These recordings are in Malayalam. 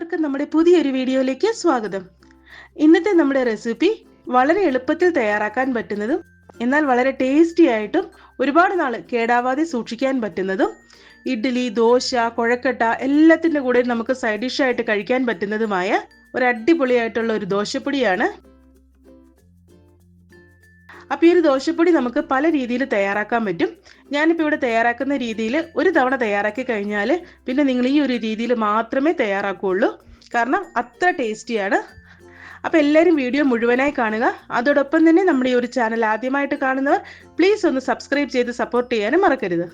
എല്ലാവർക്കും നമ്മുടെ പുതിയൊരു വീഡിയോയിലേക്ക് സ്വാഗതം. ഇന്നത്തെ നമ്മുടെ റെസിപ്പി വളരെ എളുപ്പത്തിൽ തയ്യാറാക്കാൻ പറ്റുന്നതും എന്നാൽ വളരെ ടേസ്റ്റി ആയിട്ടും ഒരുപാട് നാൾ കേടാവാതെ സൂക്ഷിക്കാൻ പറ്റുന്നതും ഇഡ്ഡലി, ദോശ, കുഴക്കട്ട എല്ലാത്തിൻ്റെ കൂടെ നമുക്ക് സൈഡ് ഡിഷായിട്ട് കഴിക്കാൻ പറ്റുന്നതുമായ ഒരു അടിപൊളിയായിട്ടുള്ള ഒരു ദോശപ്പൊടിയാണ്. അപ്പോൾ ഈ ഒരു ദോശപ്പൊടി നമുക്ക് പല രീതിയിൽ തയ്യാറാക്കാൻ പറ്റും. ഞാനിപ്പോൾ ഇവിടെ തയ്യാറാക്കുന്ന രീതിയിൽ ഒരു തവണ തയ്യാറാക്കി കഴിഞ്ഞാൽ പിന്നെ നിങ്ങൾ ഈ ഒരു രീതിയിൽ മാത്രമേ തയ്യാറാക്കുകയുള്ളൂ. കാരണം അത്ര ടേസ്റ്റിയാണ്. അപ്പോൾ എല്ലാവരും വീഡിയോ മുഴുവനായി കാണുക. അതോടൊപ്പം തന്നെ നമ്മുടെ ഈ ഒരു ചാനൽ ആദ്യമായിട്ട് കാണുന്നവർ പ്ലീസ് ഒന്ന് സബ്സ്ക്രൈബ് ചെയ്ത് സപ്പോർട്ട് ചെയ്യാനും മറക്കരുത്.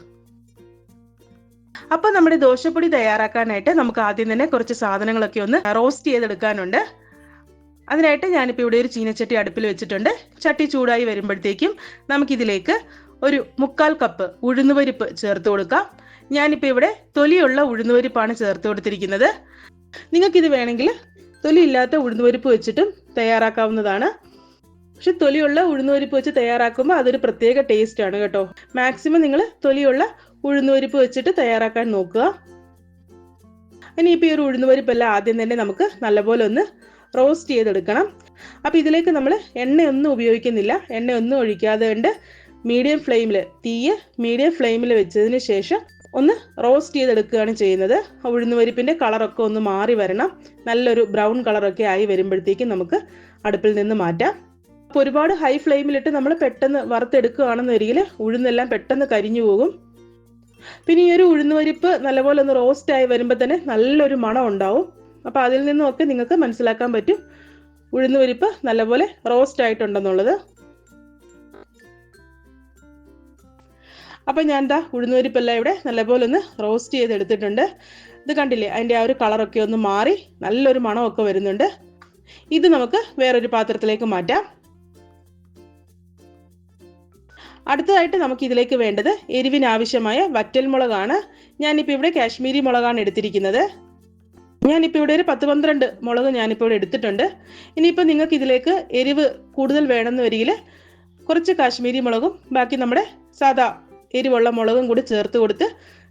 അപ്പോൾ നമ്മുടെ ദോശപ്പൊടി തയ്യാറാക്കാനായിട്ട് നമുക്ക് ആദ്യം തന്നെ കുറച്ച് സാധനങ്ങളൊക്കെ ഒന്ന് റോസ്റ്റ് ചെയ്തെടുക്കാനുണ്ട്. അതിനായിട്ട് ഞാനിപ്പോൾ ഇവിടെ ഒരു ചീനച്ചട്ടി അടുപ്പിൽ വെച്ചിട്ടുണ്ട്. ചട്ടി ചൂടായി വരുമ്പോഴത്തേക്കും നമുക്കിതിലേക്ക് ഒരു 1/4 കപ്പ് ഉഴുന്നുപരിപ്പ് ചേർത്ത് കൊടുക്കാം. ഞാനിപ്പോൾ ഇവിടെ തൊലിയുള്ള ഉഴുന്നുപരിപ്പാണ് ചേർത്ത് കൊടുത്തിരിക്കുന്നത്. നിങ്ങൾക്കിത് വേണമെങ്കിൽ തൊലിയില്ലാത്ത ഉഴുന്നുപരിപ്പ് വെച്ചിട്ടും തയ്യാറാക്കാവുന്നതാണ്. പക്ഷെ തൊലിയുള്ള ഉഴുന്നുപരിപ്പ് വെച്ച് തയ്യാറാക്കുമ്പോൾ അതൊരു പ്രത്യേക ടേസ്റ്റ് ആണ് കേട്ടോ. മാക്സിമം നിങ്ങൾ തൊലിയുള്ള ഉഴുന്നുപരിപ്പ് വെച്ചിട്ട് തയ്യാറാക്കാൻ നോക്കുക. ഇനിയിപ്പോൾ ഈ ഒരു ഉഴുന്നുപരിപ്പെല്ലാം ആദ്യം തന്നെ നമുക്ക് നല്ലപോലെ ഒന്ന് റോസ്റ്റ് ചെയ്തെടുക്കണം. അപ്പോൾ ഇതിലേക്ക് നമ്മൾ എണ്ണയൊന്നും ഉപയോഗിക്കുന്നില്ല. എണ്ണയൊന്നും ഒഴിക്കാതെ കൊണ്ട് മീഡിയം ഫ്ലെയിമിൽ വെച്ചതിന് ശേഷം ഒന്ന് റോസ്റ്റ് ചെയ്തെടുക്കുകയാണ് ചെയ്യുന്നത്. ഉഴുന്നുപരിപ്പിൻ്റെ കളറൊക്കെ ഒന്ന് മാറി വരണം. നല്ലൊരു ബ്രൗൺ കളറൊക്കെ ആയി വരുമ്പോഴത്തേക്കും നമുക്ക് അടുപ്പിൽ നിന്ന് മാറ്റാം. അപ്പോൾ ഒരുപാട് ഹൈ ഫ്ലെയിമിലിട്ട് നമ്മൾ പെട്ടെന്ന് വറുത്തെടുക്കുകയാണെന്നൊരിക്കൽ ഉഴുന്നെല്ലാം പെട്ടെന്ന് കരിഞ്ഞു പോകും. പിന്നെ ഈ ഒരു ഉഴുന്നുപരിപ്പ് നല്ലപോലെ ഒന്ന് റോസ്റ്റ് ആയി വരുമ്പോൾ തന്നെ നല്ലൊരു മണം ഉണ്ടാവും. അപ്പോൾ അതിൽ നിന്നുമൊക്കെ നിങ്ങൾക്ക് മനസ്സിലാക്കാൻ പറ്റും ഉഴുന്നുപരിപ്പ് നല്ലപോലെ റോസ്റ്റ് ആയിട്ടുണ്ടെന്നുള്ളത്. അപ്പോൾ ഞാൻ ഉഴുന്നുപരിപ്പെല്ലാം ഇവിടെ നല്ലപോലെ ഒന്ന് റോസ്റ്റ് ചെയ്തെടുത്തിട്ടുണ്ട്. ഇത് കണ്ടില്ലേ, അതിൻ്റെ ആ ഒരു കളറൊക്കെ ഒന്ന് മാറി നല്ലൊരു മണമൊക്കെ വരുന്നുണ്ട്. ഇത് നമുക്ക് വേറൊരു പാത്രത്തിലേക്ക് മാറ്റാം. അടുത്തതായിട്ട് നമുക്ക് ഇതിലേക്ക് വേണ്ടത് എരിവിനാവശ്യമായ വറ്റൽമുളകാണ്. ഞാനിപ്പോൾ ഇവിടെ കാശ്മീരി മുളകാണ് എടുത്തിരിക്കുന്നത്. ഞാനിപ്പോൾ ഇവിടെ ഒരു 10-12 മുളക് ഞാനിപ്പോൾ ഇവിടെ എടുത്തിട്ടുണ്ട്. ഇനിയിപ്പോൾ നിങ്ങൾക്ക് ഇതിലേക്ക് എരിവ് കൂടുതൽ വേണമെന്ന് വരികിൽ കുറച്ച് കാശ്മീരി മുളകും ബാക്കി നമ്മുടെ സാധാ എരിവുള്ള മുളകും കൂടി ചേർത്ത് കൊടുത്ത്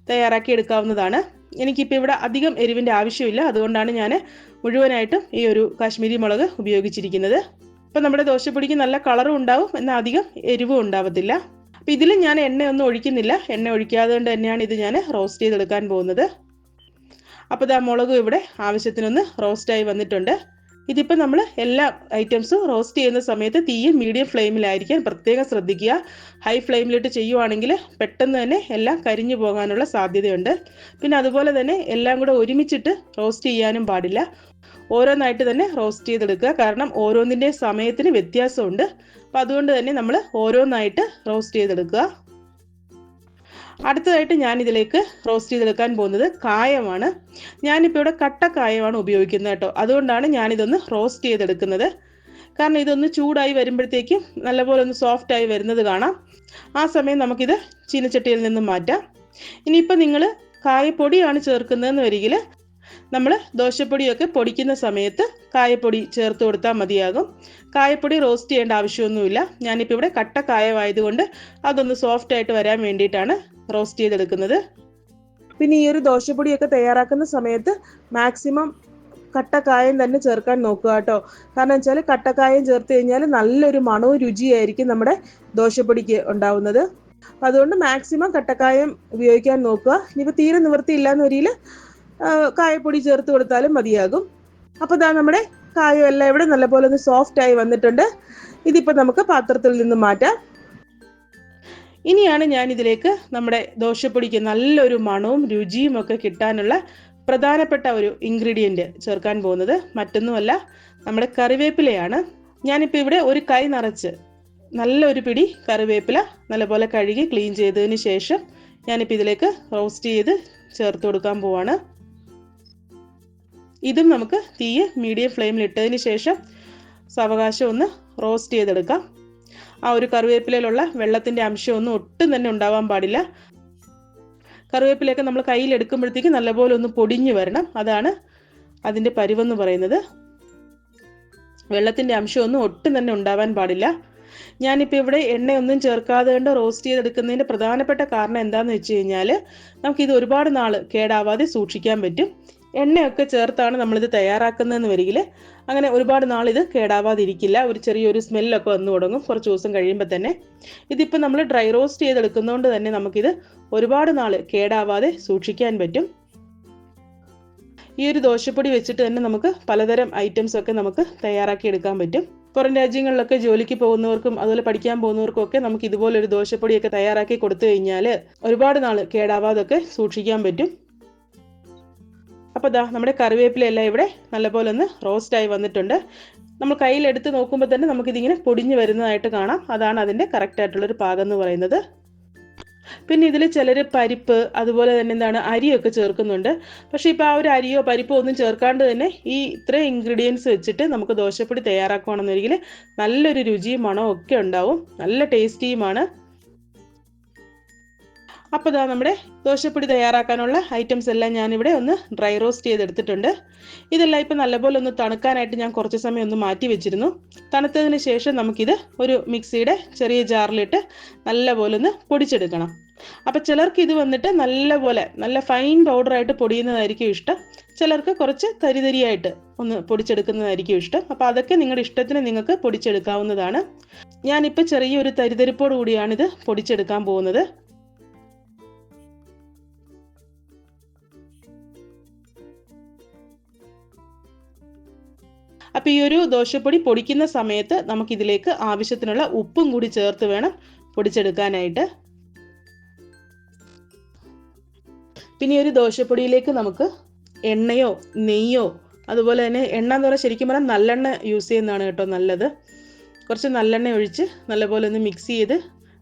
തയ്യാറാക്കി എടുക്കാവുന്നതാണ്. എനിക്കിപ്പോൾ ഇവിടെ അധികം എരിവിൻ്റെ ആവശ്യമില്ല, അതുകൊണ്ടാണ് ഞാൻ മുഴുവനായിട്ടും ഈ ഒരു കാശ്മീരി മുളക് ഉപയോഗിച്ചിരിക്കുന്നത്. അപ്പോൾ നമ്മുടെ ദോശപ്പൊടിക്ക് നല്ല കളറും ഉണ്ടാവും, എന്നാൽ അധികം എരിവും ഉണ്ടാവത്തില്ല. അപ്പോൾ ഇതിൽ ഞാൻ എണ്ണയൊന്നും ഒഴിക്കുന്നില്ല. എണ്ണ ഒഴിക്കാതെ കൊണ്ട് തന്നെയാണ് ഇത് ഞാൻ റോസ്റ്റ് ചെയ്തെടുക്കാൻ പോകുന്നത്. അപ്പോൾ ഇതാ മുളകും ഇവിടെ ആവശ്യത്തിനൊന്ന് റോസ്റ്റായി വന്നിട്ടുണ്ട്. ഇതിപ്പോൾ നമ്മൾ എല്ലാ ഐറ്റംസും റോസ്റ്റ് ചെയ്യുന്ന സമയത്ത് തീ മീഡിയം ഫ്ലെയിമിലായിരിക്കാൻ പ്രത്യേകം ശ്രദ്ധിക്കുക. ഹൈ ഫ്ലെയിമിലിട്ട് ചെയ്യുവാണെങ്കിൽ പെട്ടെന്ന് തന്നെ എല്ലാം കരിഞ്ഞു പോകാനുള്ള സാധ്യതയുണ്ട്. പിന്നെ അതുപോലെ തന്നെ എല്ലാം കൂടെ ഒരുമിച്ചിട്ട് റോസ്റ്റ് ചെയ്യാനും പാടില്ല. ഓരോന്നായിട്ട് തന്നെ റോസ്റ്റ് ചെയ്തെടുക്കുക. കാരണം ഓരോന്നിൻ്റെ സമയത്തിന് വ്യത്യാസമുണ്ട്. അപ്പോൾ അതുകൊണ്ട് തന്നെ നമ്മൾ ഓരോന്നായിട്ട് റോസ്റ്റ് ചെയ്തെടുക്കുക. അടുത്തതായിട്ട് ഞാനിതിലേക്ക് റോസ്റ്റ് ചെയ്തെടുക്കാൻ പോകുന്നത് കായമാണ്. ഞാനിപ്പോൾ ഇവിടെ കട്ടക്കായമാണ് ഉപയോഗിക്കുന്നത് കേട്ടോ. അതുകൊണ്ടാണ് ഞാനിതൊന്ന് റോസ്റ്റ് ചെയ്തെടുക്കുന്നത്. കാരണം ഇതൊന്ന് ചൂടായി വരുമ്പോഴത്തേക്കും നല്ലപോലെ ഒന്ന് സോഫ്റ്റായി വരുന്നത് കാണാം. ആ സമയം നമുക്കിത് ചീനച്ചട്ടിയിൽ നിന്നും മാറ്റാം. ഇനിയിപ്പോൾ നിങ്ങൾ കായപ്പൊടിയാണ് ചേർക്കുന്നതെന്ന് വരികിൽ നമ്മൾ ദോശപ്പൊടിയൊക്കെ പൊടിക്കുന്ന സമയത്ത് കായപ്പൊടി ചേർത്ത് കൊടുത്താൽ മതിയാകും. കായപ്പൊടി റോസ്റ്റ് ചെയ്യേണ്ട ആവശ്യമൊന്നുമില്ല. ഞാനിപ്പോൾ ഇവിടെ കട്ടക്കായമായതുകൊണ്ട് അതൊന്ന് സോഫ്റ്റായിട്ട് വരാൻ വേണ്ടിയിട്ടാണ് റോസ്റ്റ് ചെയ്തെടുക്കുന്നത്. പിന്നെ ഈ ഒരു ദോശപ്പൊടിയൊക്കെ തയ്യാറാക്കുന്ന സമയത്ത് മാക്സിമം കട്ടക്കായം തന്നെ ചേർക്കാൻ നോക്കുക കേട്ടോ. കാരണം വെച്ചാൽ കട്ടക്കായം ചേർത്ത് കഴിഞ്ഞാൽ നല്ലൊരു മണവും രുചിയായിരിക്കും നമ്മുടെ ദോശപ്പൊടിക്ക് ഉണ്ടാവുന്നത്. അപ്പം അതുകൊണ്ട് മാക്സിമം കട്ടക്കായം ഉപയോഗിക്കാൻ നോക്കുക. ഇനിയിപ്പോൾ തീരെ നിവൃത്തിയില്ലാന്ന് വരിയിൽ കായപ്പൊടി ചേർത്ത് കൊടുത്താലും മതിയാകും. അപ്പോൾ ഇതാ നമ്മുടെ കായം എല്ലാം ഇവിടെ നല്ലപോലെ ഒന്ന് സോഫ്റ്റായി വന്നിട്ടുണ്ട്. ഇതിപ്പോൾ നമുക്ക് പാത്രത്തിൽ നിന്ന് മാറ്റാം. ഇനിയാണ് ഞാൻ ഇതിലേക്ക് നമ്മുടെ ദോശപ്പൊടിക്ക് നല്ലൊരു മണവും രുചിയും ഒക്കെ കിട്ടാനുള്ള പ്രധാനപ്പെട്ട ഒരു ഇൻഗ്രീഡിയൻറ്റ് ചേർക്കാൻ പോകുന്നത്. മറ്റൊന്നുമല്ല, നമ്മുടെ കറിവേപ്പിലയാണ്. ഞാനിപ്പോൾ ഇവിടെ ഒരു കൈ നിറച്ച് നല്ലൊരു പിടി കറിവേപ്പില നല്ലപോലെ കഴുകി ക്ലീൻ ചെയ്തതിന് ശേഷം ഞാനിപ്പോൾ ഇതിലേക്ക് റോസ്റ്റ് ചെയ്ത് ചേർത്ത് കൊടുക്കാൻ പോവാണ്. ഇതും നമുക്ക് തീ മീഡിയം ഫ്ലെയിമിൽ ഇട്ടതിന് ശേഷം സാവകാശം ഒന്ന് റോസ്റ്റ് ചെയ്തെടുക്കാം. ആ ഒരു കറിവേപ്പിലയിലുള്ള വെള്ളത്തിൻ്റെ അംശമൊന്നും ഒട്ടും തന്നെ ഉണ്ടാവാൻ പാടില്ല. കറിവേപ്പിലയൊക്കെ നമ്മൾ കയ്യിലെടുക്കുമ്പോഴത്തേക്ക് നല്ലപോലെ ഒന്ന് പൊടിഞ്ഞു വരണം. അതാണ് അതിൻ്റെ പരുവെന്ന് പറയുന്നത്. വെള്ളത്തിൻ്റെ അംശമൊന്നും ഒട്ടും തന്നെ ഉണ്ടാവാൻ പാടില്ല. ഞാനിപ്പോൾ ഇവിടെ എണ്ണയൊന്നും ചേർക്കാതെ കൊണ്ട് റോസ്റ്റ് ചെയ്തെടുക്കുന്നതിൻ്റെ പ്രധാനപ്പെട്ട കാരണം എന്താണെന്ന് വെച്ച് കഴിഞ്ഞാൽ നമുക്കിത് ഒരുപാട് നാൾ കേടാവാതെ സൂക്ഷിക്കാൻ പറ്റും. എണ്ണയൊക്കെ ചേർത്താണ് നമ്മളിത് തയ്യാറാക്കുന്നതെന്ന് വരികിൽ അങ്ങനെ ഒരുപാട് നാളിത് കേടാവാതിരിക്കില്ല. ഒരു ചെറിയൊരു സ്മെല്ലൊക്കെ വന്നു തുടങ്ങും കുറച്ച് ദിവസം കഴിയുമ്പോൾ തന്നെ. ഇതിപ്പോൾ നമ്മൾ ഡ്രൈ റോസ്റ്റ് ചെയ്തെടുക്കുന്നതുകൊണ്ട് തന്നെ നമുക്കിത് ഒരുപാട് നാൾ കേടാവാതെ സൂക്ഷിക്കാൻ പറ്റും. ഈ ഒരു ദോശപ്പൊടി വെച്ചിട്ട് തന്നെ നമുക്ക് പലതരം ഐറ്റംസ് ഒക്കെ നമുക്ക് തയ്യാറാക്കി എടുക്കാൻ പറ്റും. പുറം രാജ്യങ്ങളിലൊക്കെ ജോലിക്ക് പോകുന്നവർക്കും അതുപോലെ പഠിക്കാൻ പോകുന്നവർക്കും ഒക്കെ നമുക്ക് ഇതുപോലൊരു ദോശപ്പൊടിയൊക്കെ തയ്യാറാക്കി കൊടുത്തു കഴിഞ്ഞാൽ ഒരുപാട് നാൾ കേടാവാതൊക്കെ സൂക്ഷിക്കാൻ പറ്റും. അപ്പോൾ ദാ നമ്മുടെ കറിവേപ്പിലയെല്ലാം ഇവിടെ നല്ലപോലെ ഒന്ന് റോസ്റ്റായി വന്നിട്ടുണ്ട്. നമ്മൾ കയ്യിലെടുത്ത് നോക്കുമ്പോൾ തന്നെ നമുക്കിതിങ്ങനെ പൊടിഞ്ഞ് വരുന്നതായിട്ട് കാണാം. അതാണ് അതിൻ്റെ കറക്റ്റായിട്ടുള്ളൊരു പാകം എന്ന് പറയുന്നത്. പിന്നെ ഇതിൽ ചിലർ പരിപ്പ് അതുപോലെ തന്നെ അരിയൊക്കെ ചേർക്കുന്നുണ്ട്. പക്ഷേ ഇപ്പോൾ ആ ഒരു അരിയോ പരിപ്പോ ഒന്നും ചേർക്കാണ്ട് തന്നെ ഈ ഇത്രയും ഇൻഗ്രീഡിയൻസ് വെച്ചിട്ട് നമുക്ക് ദോശപ്പൊടി തയ്യാറാക്കുകയാണെന്നുണ്ടെങ്കിൽ നല്ലൊരു രുചിയും മണവും ഒക്കെ ഉണ്ടാവും. നല്ല ടേസ്റ്റിയുമാണ്. അപ്പോൾ ദാ നമ്മുടെ ദോശപ്പൊടി തയ്യാറാക്കാനുള്ള ഐറ്റംസ് എല്ലാം ഞാനിവിടെ ഒന്ന് ഡ്രൈ റോസ്റ്റ് ചെയ്തെടുത്തിട്ടുണ്ട്. ഇതെല്ലാം ഇപ്പം നല്ലപോലെ ഒന്ന് തണുക്കാനായിട്ട് ഞാൻ കുറച്ച് സമയം ഒന്ന് മാറ്റി വെച്ചിരുന്നു. തണുത്തതിന് ശേഷം നമുക്കിത് ഒരു മിക്സിയുടെ ചെറിയ ജാറിലിട്ട് നല്ലപോലെ ഒന്ന് പൊടിച്ചെടുക്കണം. അപ്പോൾ ചിലർക്ക് ഇത് വന്നിട്ട് നല്ല ഫൈൻ പൗഡറായിട്ട് പൊടിയുന്നതായിരിക്കും ഇഷ്ടം. ചിലർക്ക് കുറച്ച് തരിതരിയായിട്ട് ഒന്ന് പൊടിച്ചെടുക്കുന്നതായിരിക്കും ഇഷ്ടം. അപ്പോൾ അതൊക്കെ നിങ്ങളുടെ ഇഷ്ടത്തിന് നിങ്ങൾക്ക് പൊടിച്ചെടുക്കാവുന്നതാണ്. ഞാനിപ്പോൾ ചെറിയൊരു തരിതരിപ്പോട് കൂടിയാണിത് പൊടിച്ചെടുക്കാൻ പോകുന്നത്. അപ്പോൾ ഈ ഒരു ദോശപ്പൊടി പൊടിക്കുന്ന സമയത്ത് നമുക്കിതിലേക്ക് ആവശ്യത്തിനുള്ള ഉപ്പും കൂടി ചേർത്ത് വേണം പൊടിച്ചെടുക്കാനായിട്ട്. പിന്നെ ഈ ഒരു ദോശപ്പൊടിയിലേക്ക് നമുക്ക് എണ്ണയോ നെയ്യോ അതുപോലെ തന്നെ എണ്ണ എന്ന് പറഞ്ഞാൽ ശരിക്കും പറഞ്ഞാൽ നല്ലെണ്ണ യൂസ് ചെയ്യുന്നതാണ് കേട്ടോ നല്ലത്. കുറച്ച് നല്ലെണ്ണ ഒഴിച്ച് നല്ലപോലെ ഒന്ന് മിക്സ് ചെയ്ത്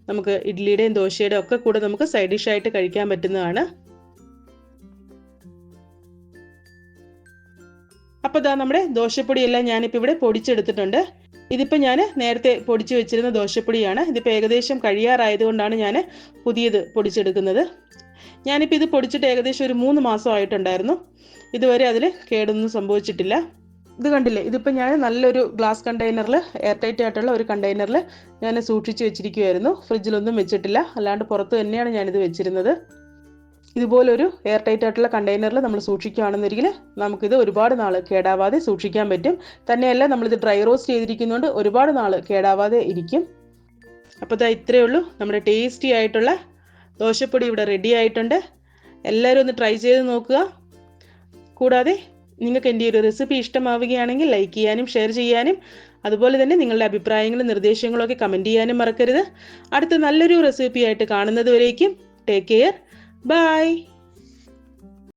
നമുക്ക് ഇഡ്ഡലിയുടെയും ദോശയുടെയും ഒക്കെ കൂടെ നമുക്ക് സൈഡ് ഡിഷായിട്ട് കഴിക്കാൻ പറ്റുന്നതാണ്. അപ്പോൾ ഇതാ നമ്മുടെ ദോശപ്പൊടിയെല്ലാം ഞാനിപ്പോൾ ഇവിടെ പൊടിച്ചെടുത്തിട്ടുണ്ട്. ഇതിപ്പോൾ ഞാൻ നേരത്തെ പൊടിച്ചു വെച്ചിരുന്ന ദോശപ്പൊടിയാണ്. ഇതിപ്പോൾ ഏകദേശം കഴിയാറായതുകൊണ്ടാണ് ഞാൻ പുതിയത് പൊടിച്ചെടുക്കുന്നത്. ഞാനിപ്പോൾ ഇത് പൊടിച്ചിട്ട് ഏകദേശം ഒരു 3 മാസമായിട്ടുണ്ടായിരുന്നു. ഇതുവരെ അതിൽ കേടൊന്നും സംഭവിച്ചിട്ടില്ല. ഇത് കണ്ടില്ലേ, ഇതിപ്പോൾ ഞാൻ നല്ലൊരു ഗ്ലാസ് കണ്ടെയ്നറിൽ, എയർ ടൈറ്റ് ആയിട്ടുള്ള ഒരു കണ്ടെയ്നറിൽ ഞാൻ സൂക്ഷിച്ച് വെച്ചിരിക്കുമായിരുന്നു. ഫ്രിഡ്ജിലൊന്നും വെച്ചിട്ടില്ല, അല്ലാണ്ട് പുറത്ത് തന്നെയാണ് ഞാനിത് വെച്ചിരുന്നത്. ഇതുപോലൊരു എയർ ടൈറ്റ് ആയിട്ടുള്ള കണ്ടെയ്നറിൽ നമ്മൾ സൂക്ഷിക്കുകയാണെന്നെങ്കിൽ നമുക്കിത് ഒരുപാട് നാൾ കേടാവാതെ സൂക്ഷിക്കാൻ പറ്റും. തന്നെയല്ല നമ്മളിത് ഡ്രൈ റോസ്റ്റ് ചെയ്തിരിക്കുന്നതുകൊണ്ട് ഒരുപാട് നാൾ കേടാവാതെ ഇരിക്കും. അപ്പോൾ ഇതാ ഇത്രയേ ഉള്ളൂ, നമ്മുടെ ടേസ്റ്റി ആയിട്ടുള്ള ദോശപ്പൊടി ഇവിടെ റെഡി ആയിട്ടുണ്ട്. എല്ലാവരും ഒന്ന് ട്രൈ ചെയ്ത് നോക്കുക. കൂടാതെ നിങ്ങൾക്ക് എൻ്റെ ഒരു റെസിപ്പി ഇഷ്ടമാവുകയാണെങ്കിൽ ലൈക്ക് ചെയ്യാനും ഷെയർ ചെയ്യാനും അതുപോലെ തന്നെ നിങ്ങളുടെ അഭിപ്രായങ്ങളും നിർദ്ദേശങ്ങളും ഒക്കെ കമൻറ്റ് ചെയ്യാനും മറക്കരുത്. അടുത്ത നല്ലൊരു റെസിപ്പി ആയിട്ട് കാണുന്നത് വരേക്കും ടേക്ക് കെയർ. Bye.